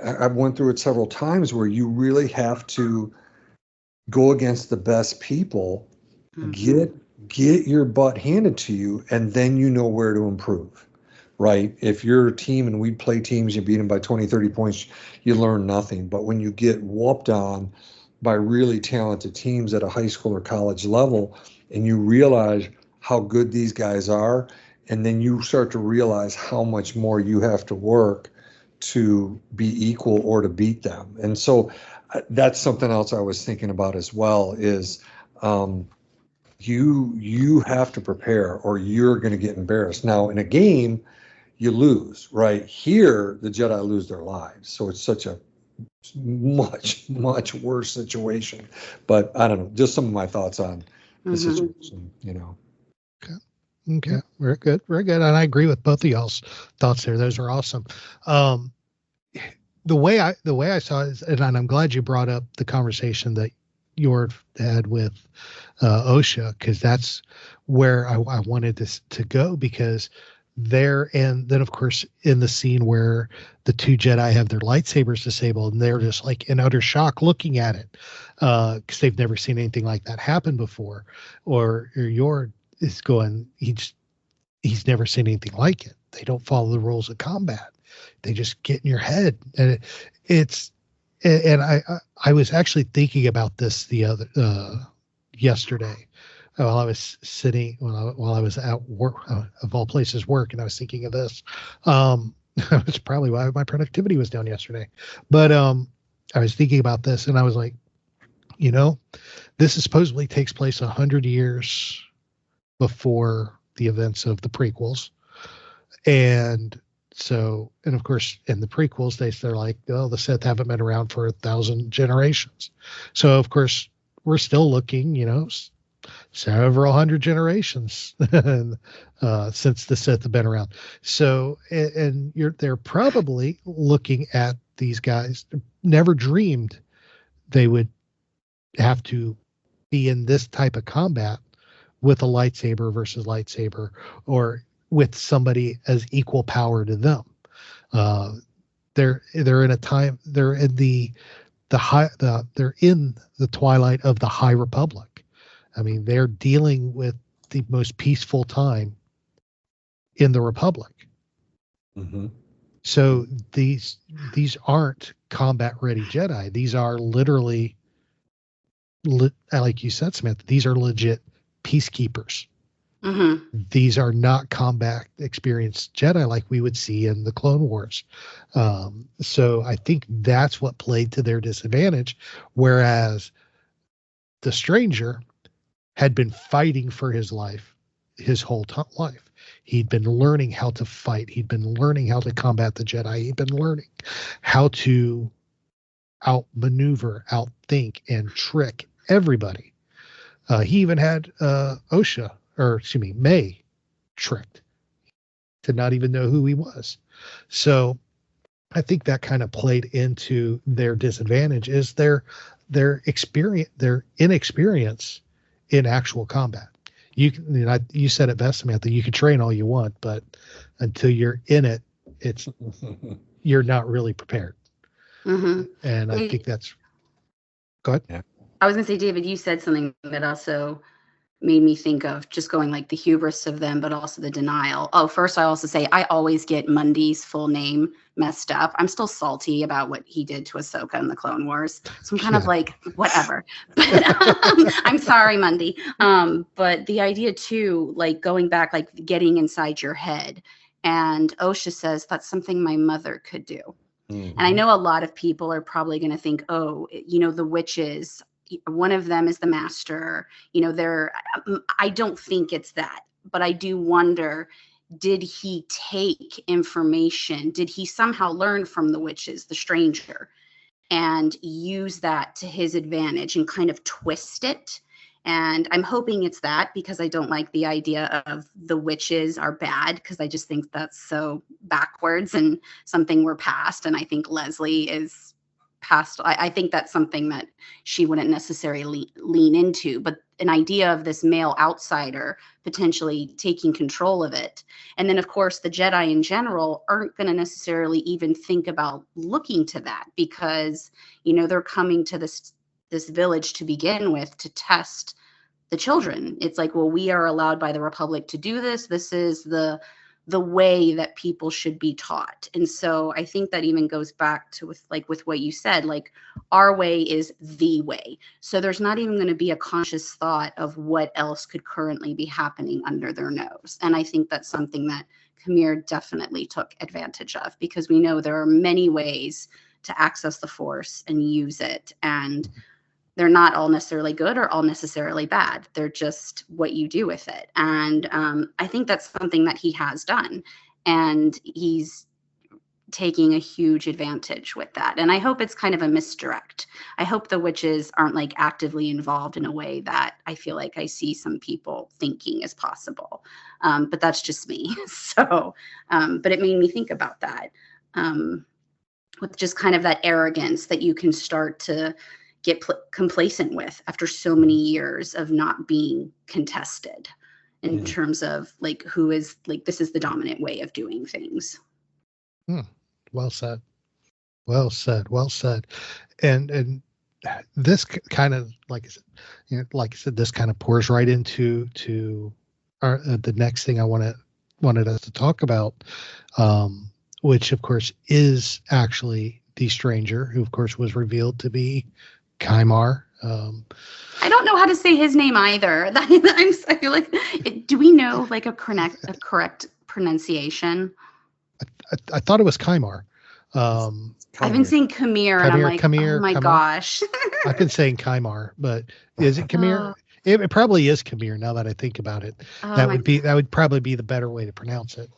I went through it several times where you really have to go against the best people. Get your butt handed to you, and then you know where to improve, right? If you're a team and we play teams, you beat them by 20, 30 points, you learn nothing. But when you get whooped on by really talented teams at a high school or college level, and you realize how good these guys are, and then you start to realize how much more you have to work to be equal or to beat them. And so that's something else I was thinking about as well is, you have to prepare, or you're going to get embarrassed. Now, in a game, you lose, right? Here, the Jedi lose their lives. So it's such a much, much worse situation. But I don't know, just some of my thoughts on the situation, Okay. Very good. Very good. And I agree with both of y'all's thoughts there. Those are awesome. The way I saw it is, and I'm glad you brought up the conversation that Yord had with Osha, because that's where I wanted this to go, because there, and then of course in the scene where the 2 Jedi have their lightsabers disabled, and they're just like in utter shock looking at it, because they've never seen anything like that happen before, or Yord is going, he's never seen anything like it. They don't follow the rules of combat. They just get in your head, and I was actually thinking about this yesterday while I was sitting, while I was at work, of all places work, and I was thinking of this. It's probably why my productivity was down yesterday. But I was thinking about this, and I was like, this supposedly takes place 100 years before the events of the prequels. And of course, in the prequels, they're like, oh, the Sith haven't been around for 1,000 generations. So, of course, we're still looking, several hundred generations since the Sith have been around. So, and they're probably looking at these guys, never dreamed they would have to be in this type of combat with a lightsaber versus lightsaber, or with somebody as equal power to them. They're in a time, they're in they're in the twilight of the High Republic. I mean, they're dealing with the most peaceful time in the Republic. Mm-hmm. So these aren't combat ready Jedi. These are literally, like you said, Samantha, these are legit peacekeepers. Mm-hmm. These are not combat experienced Jedi like we would see in the Clone Wars. So I think that's what played to their disadvantage. Whereas the stranger had been fighting for his life, his whole life. He'd been learning how to fight. He'd been learning how to combat the Jedi. He'd been learning how to outmaneuver, outthink, and trick everybody. He even had May tricked to not even know who he was. So I think that kind of played into their disadvantage, is their experience, their inexperience in actual combat. You said it best, Samantha. You can train all you want, but until you're in it, you're not really prepared. Mm-hmm. And I think that's. Go ahead. Yeah. I was going to say, David, you said something that also made me think of just going like the hubris of them, but also the denial. Oh, first, I also say I always get Mundy's full name messed up. I'm still salty about what he did to Ahsoka in the Clone Wars. So I'm kind of like, whatever. But I'm sorry, Mundy. But the idea too, like going back, like getting inside your head. And Osha says that's something my mother could do. Mm-hmm. And I know a lot of people are probably going to think, oh, the witches, one of them is the master, I don't think it's that, but I do wonder, did he take information? Did he somehow learn from the witches, the stranger, and use that to his advantage and kind of twist it? And I'm hoping it's that, because I don't like the idea of the witches are bad, because I just think that's so backwards and something we're past. And I think Leslie is past. I think that's something that she wouldn't necessarily lean into, but an idea of this male outsider potentially taking control of it. And then, of course, the Jedi in general aren't going to necessarily even think about looking to that, because, they're coming to this village to begin with to test the children. It's like, well, we are allowed by the Republic to do this. This is the way that people should be taught. And so I think that even goes back to with what you said, like our way is the way. So there's not even going to be a conscious thought of what else could currently be happening under their nose. And I think that's something that Khmer definitely took advantage of, because we know there are many ways to access the Force and use it. And they're not all necessarily good or all necessarily bad. They're just what you do with it. And I think that's something that he has done. And he's taking a huge advantage with that. And I hope it's kind of a misdirect. I hope the witches aren't like actively involved in a way that I feel like I see some people thinking is possible. But that's just me. So, but it made me think about that. With just kind of that arrogance that you can start to get complacent with after so many years of not being contested in terms of like who is like, this is the dominant way of doing things. Well said. Well said. Well said. And this kind of, like I said, this kind of pours right into the next thing I wanted us to talk about, which of course is actually the stranger, who of course was revealed to be Kymar. I don't know how to say his name either. I feel like, do we know like a correct pronunciation? I thought it was Kymar. I've been saying Khmer, and I'm like, oh my gosh. I've been saying Kymar, but is it Khmer? It probably is Khmer now that I think about it. That would probably be the better way to pronounce it.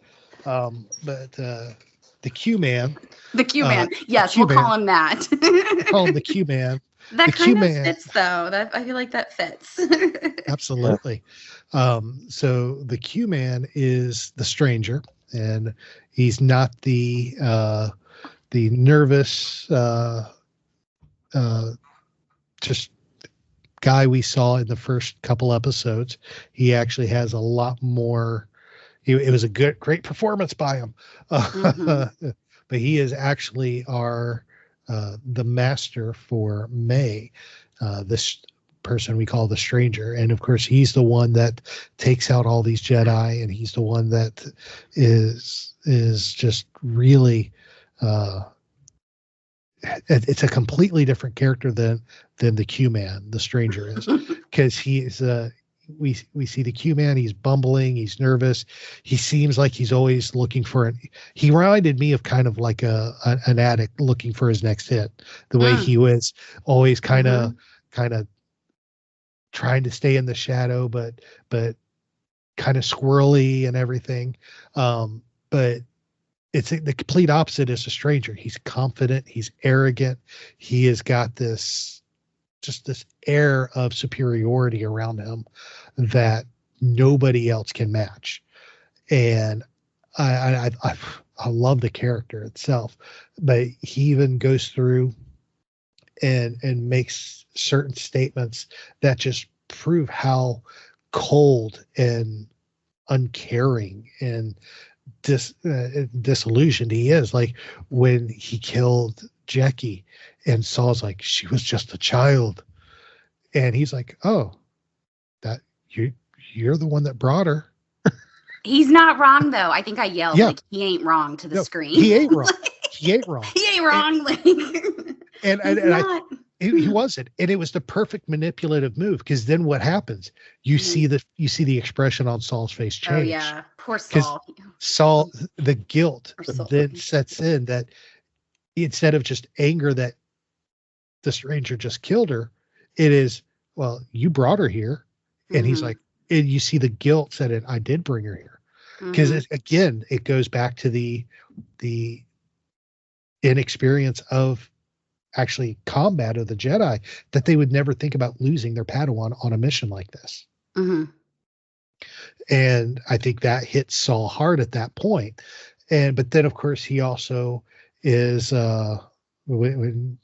But the Q-Man. The Q-Man. Yes, we'll call him that. We'll call him the Q-Man. That kind of fits, though. That I feel like that fits. Absolutely. So the Q-Man is the stranger, and he's not the nervous just guy we saw in the first couple episodes. He actually has a lot more. It was a great performance by him. But he is actually the master for May, this person we call the stranger. And of course, he's the one that takes out all these Jedi, and he's the one that is just really, it's a completely different character than the Q-Man, the stranger is, because he is, we see the Q-Man, he's bumbling, he's nervous. He seems like he's always looking for he reminded me of kind of like an addict looking for his next hit, the way he was always kind of trying to stay in the shadow, but kind of squirrely and everything. But it's the complete opposite is a stranger. He's confident, he's arrogant. He has got this air of superiority around him that nobody else can match. And I love the character itself, but he even goes through and makes certain statements that just prove how cold and uncaring and disillusioned he is. Like when he killed Jecki, and Saul's like, she was just a child, and he's like, oh, that you're the one that brought her. He's not wrong, though. I think I yelled like he ain't wrong to the screen. He ain't wrong. He ain't wrong. He ain't wrong. He wasn't, and it was the perfect manipulative move, because then what happens? You see the expression on Saul's face change. Oh yeah, poor Saul. Saul, the guilt then sets in that instead of just anger that the stranger just killed her, it is, well, you brought her here, and he's like, and you see the guilt set in. I did bring her here, because again, it goes back to the inexperience of actually combat of the Jedi, that they would never think about losing their Padawan on a mission like this. And I think that hit Saul hard at that point. But then of course he also is when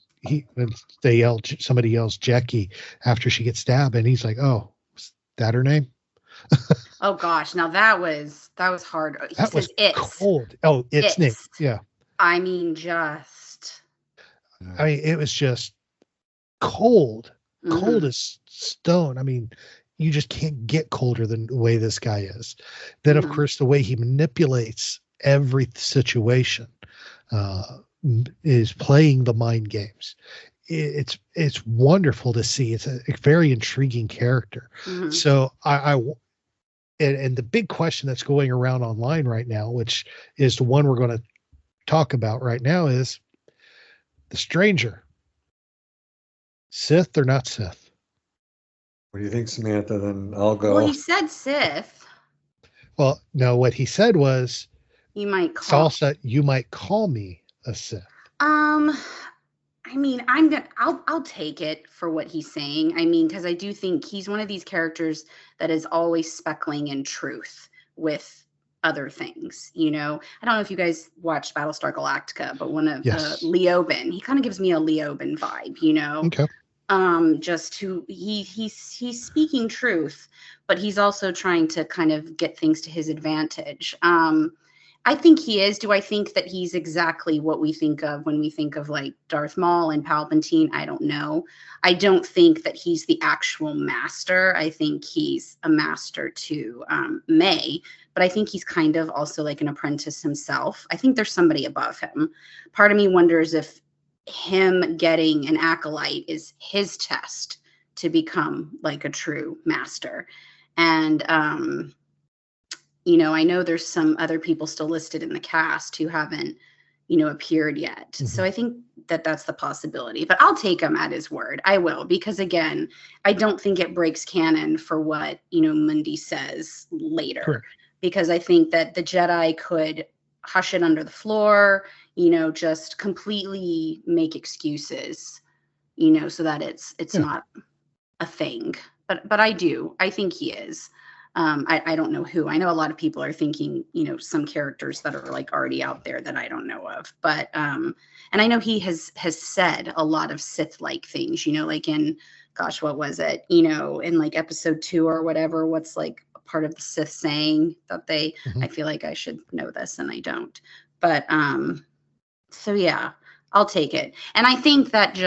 somebody yells Jecki after she gets stabbed, and he's like, oh, is that her name? Oh gosh, now that was hard. That was cold. Oh, its name. Yeah. I mean, it was just cold as stone. I mean, you just can't get colder than the way this guy is. Then, of course, the way he manipulates every situation is playing the mind games. It's wonderful to see. It's a very intriguing character. So and the big question that's going around online right now, which is the one we're going to talk about right now, is the stranger, Sith or not Sith? What do you think, Samantha? Then I'll go. Well, he said Sith. Well, no, what he said was, you might call me a Sith. I mean, I'll take it for what he's saying. I mean, because I do think he's one of these characters that is always speckling in truth with other things. You know, I don't know if you guys watched Battlestar Galactica, but one of Leoben, he kind of gives me a Leoben vibe, you know. Okay. Just who he's speaking truth, but he's also trying to kind of get things to his advantage. I think he is. Do I think that he's exactly what we think of when we think of like Darth Maul and Palpatine? I don't know. I don't think that he's the actual master. I think he's a master to May, but I think he's kind of also like an apprentice himself. I think there's somebody above him. Part of me wonders if him getting an acolyte is his test to become like a true master. And you know, I know there's some other people still listed in the cast who haven't appeared yet. So I think that that's the possibility, but I'll take him at his word. I will, because again, I don't think it breaks canon for what, Mundi says later. Correct. Because I think that the Jedi could hush it under the floor, just completely make excuses, so that it's not a thing. But I think he is. I don't know who. I know a lot of people are thinking, some characters that are like already out there that I don't know of. But and I know he has said a lot of Sith-like things, like in, gosh, what was it? In like episode 2 or whatever, what's like a part of the Sith saying that they, I feel like I should know this and I don't. But so yeah, I'll take it. And I think that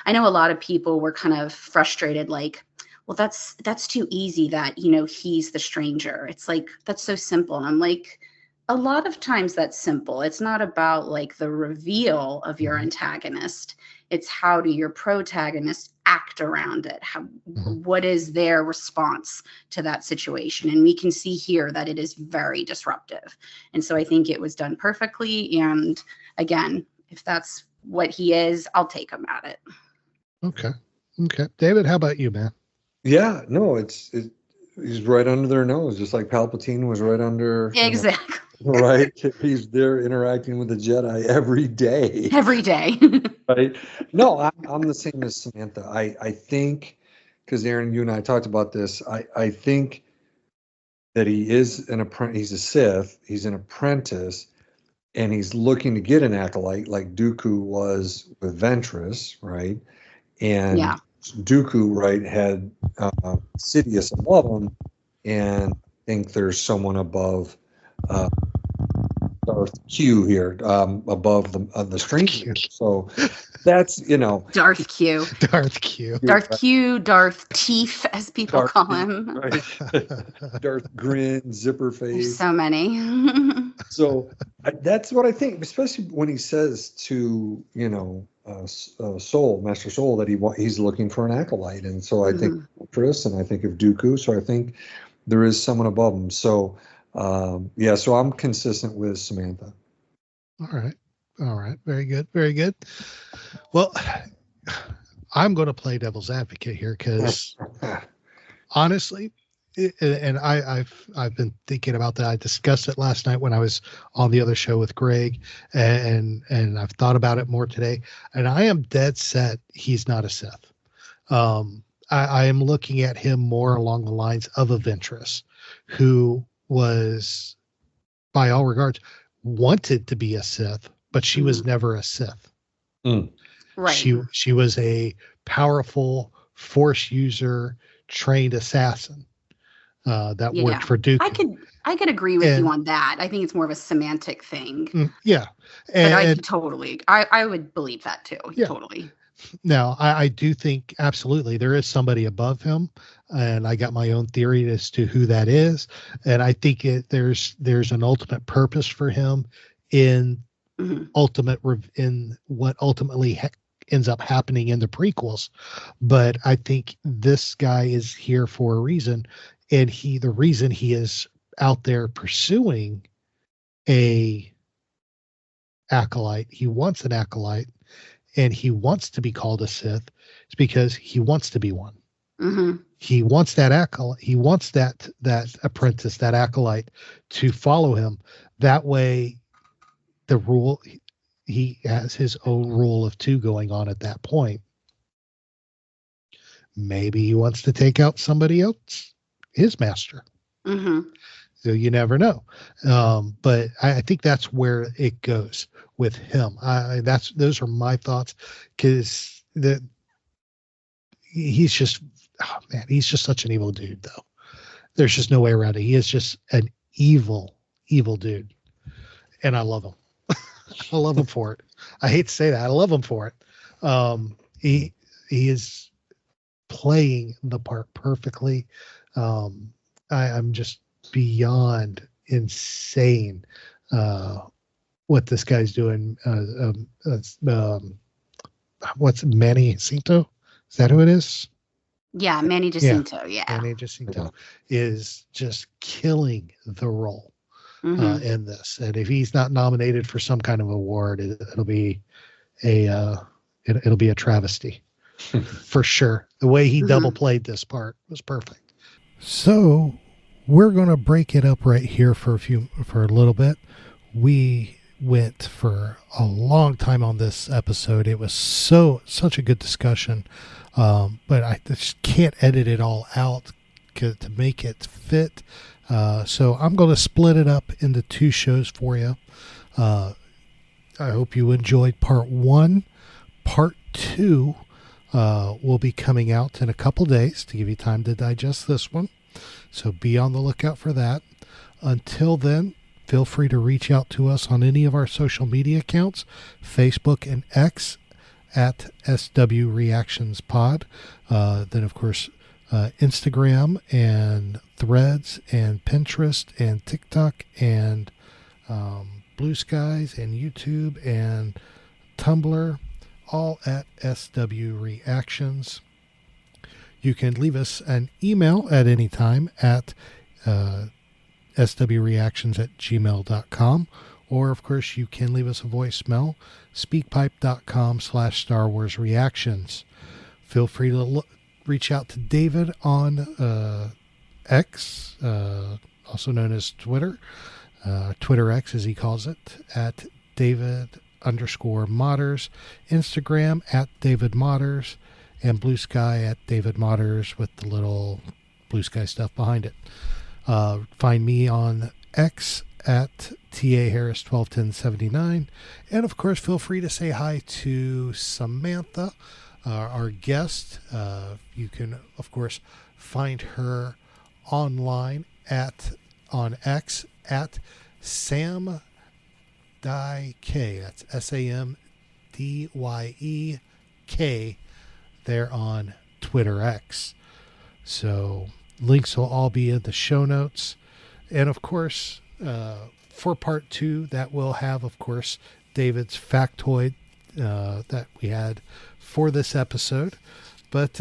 I know a lot of people were kind of frustrated, like, well, that's too easy that, he's the stranger. It's like, that's so simple. And I'm like, a lot of times that's simple. It's not about like the reveal of your antagonist. It's how do your protagonists act around it? What is their response to that situation? And we can see here that it is very disruptive. And so I think it was done perfectly. And again, if that's what he is, I'll take him at it. Okay. David, how about you, man? Yeah, no, he's right under their nose, just like Palpatine was right under. Exactly. Right, he's there interacting with the Jedi every day. Every day. Right. No, I'm the same as Samantha. I think, because Aaron, you and I talked about this. I think that he is an apprentice. He's a Sith. He's an apprentice, and he's looking to get an acolyte, like Dooku was with Ventress, right? And yeah. Dooku, right, had Sidious above him, and I think there's someone above Darth Q here, above the stranger. So that's, Darth Q. Darth Q. Darth Q, Darth Teeth, as people call him. Right. Darth Grin, Zipper Face. There's so many. So that's what I think, especially when he says to, Master Soul, that he's looking for an acolyte. And so I think Chris, and I think of Dooku. So I think there is someone above him. So so I'm consistent with Samantha. All right. Very good. Well, I'm going to play devil's advocate here because honestly, and I've been thinking about that. I discussed it last night when I was on the other show with Greg, and I've thought about it more today. And I am dead set he's not a Sith. I am looking at him more along the lines of a Ventress, who was, by all regards, wanted to be a Sith, but she was never a Sith. Right. She was a powerful Force user, trained assassin that worked for Dooku. I could agree with you on that. I think it's more of a semantic thing. Yeah. But I would believe that too. Yeah. Totally. Now, I do think absolutely there is somebody above him, and I got my own theory as to who that is. And I think there's an ultimate purpose for him in in what ultimately ends up happening in the prequels. But I think this guy is here for a reason, and the reason he is out there pursuing a acolyte, he wants an acolyte, and he wants to be called a Sith, is because he wants to be one. He wants that acolyte. He wants that apprentice, that acolyte, to follow him. That way, he has his own rule of 2 going on at that point. Maybe he wants to take out somebody else, his master. So you never know. But I think that's where it goes with him. Those are my thoughts, because he's just such an evil dude, though. There's just no way around it. He is just an evil dude, and I love him. I love him for it. I hate to say that. I love him for it. He is playing the part perfectly. I'm just beyond insane what this guy's doing. What's Manny Jacinto? Is that who it is? Yeah, Manny Jacinto. Yeah. Manny Jacinto is just killing the role. in this. And if he's not nominated for some kind of award, it'll be a travesty for sure. The way he double played this part was perfect. So we're going to break it up right here for a little bit. We went for a long time on this episode. It was such a good discussion. But I just can't edit it all out to make it fit. So I'm going to split it up into 2 shows for you. I hope you enjoyed part 1. Part 2 will be coming out in a couple days to give you time to digest this one. So be on the lookout for that. Until then, feel free to reach out to us on any of our social media accounts, Facebook and X at SW Reactions Pod. Then, of course, Instagram and Threads and Pinterest and TikTok and Blue Skies and YouTube and Tumblr, all at SW Reactions. You can leave us an email at any time at swreactions@gmail.com. Or, of course, you can leave us a voicemail, speakpipe.com/Star Wars Reactions. Feel free to reach out to David on X, also known as Twitter, Twitter X as he calls it, at David_Modders, Instagram at David Modders, and Blue Sky at David Modders with the little Blue Sky stuff behind it. Find me on X at TA Harris 121079, and of course feel free to say hi to Samantha, our guest. You can of course find her online on X at SamDyeK. That's SAMDYEK there on Twitter X. So links will all be in the show notes. And of course, for part 2, that will have, of course, David's factoid that we had for this episode. But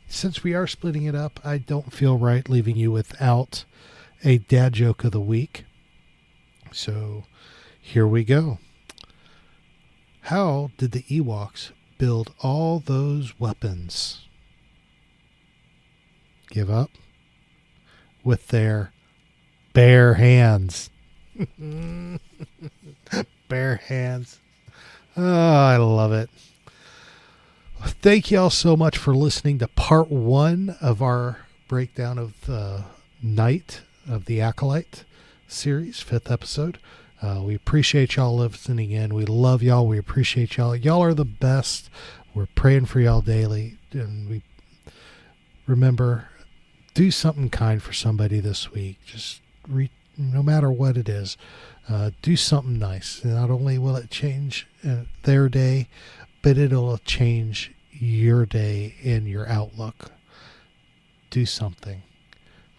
since we are splitting it up, I don't feel right leaving you without a dad joke of the week. So here we go. How did the Ewoks build all those weapons? Give up? With their bare hands. Bare hands. Oh, I love it. Thank you all so much for listening to part 1 of our breakdown of the Night of the Acolyte series, 5th episode. We appreciate y'all listening in. We love y'all. We appreciate y'all. Y'all are the best. We're praying for y'all daily. And we remember, do something kind for somebody this week. Just no matter what it is, do something nice. And not only will it change their day, but it'll change your day and your outlook. Do something.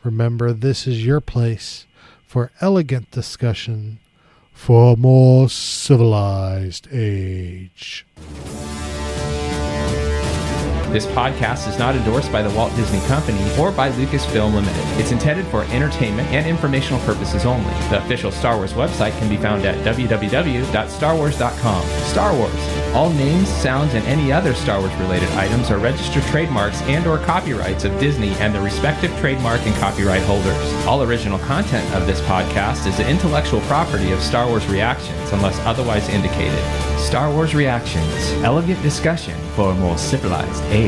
Remember, this is your place for elegant discussion for a more civilized age. This podcast is not endorsed by the Walt Disney Company or by Lucasfilm Limited. It's intended for entertainment and informational purposes only. The official Star Wars website can be found at www.starwars.com. Star Wars. All names, sounds, and any other Star Wars related items are registered trademarks and or copyrights of Disney and the respective trademark and copyright holders. All original content of this podcast is the intellectual property of Star Wars Reactions unless otherwise indicated. Star Wars Reactions. Elegant discussion for a more civilized age.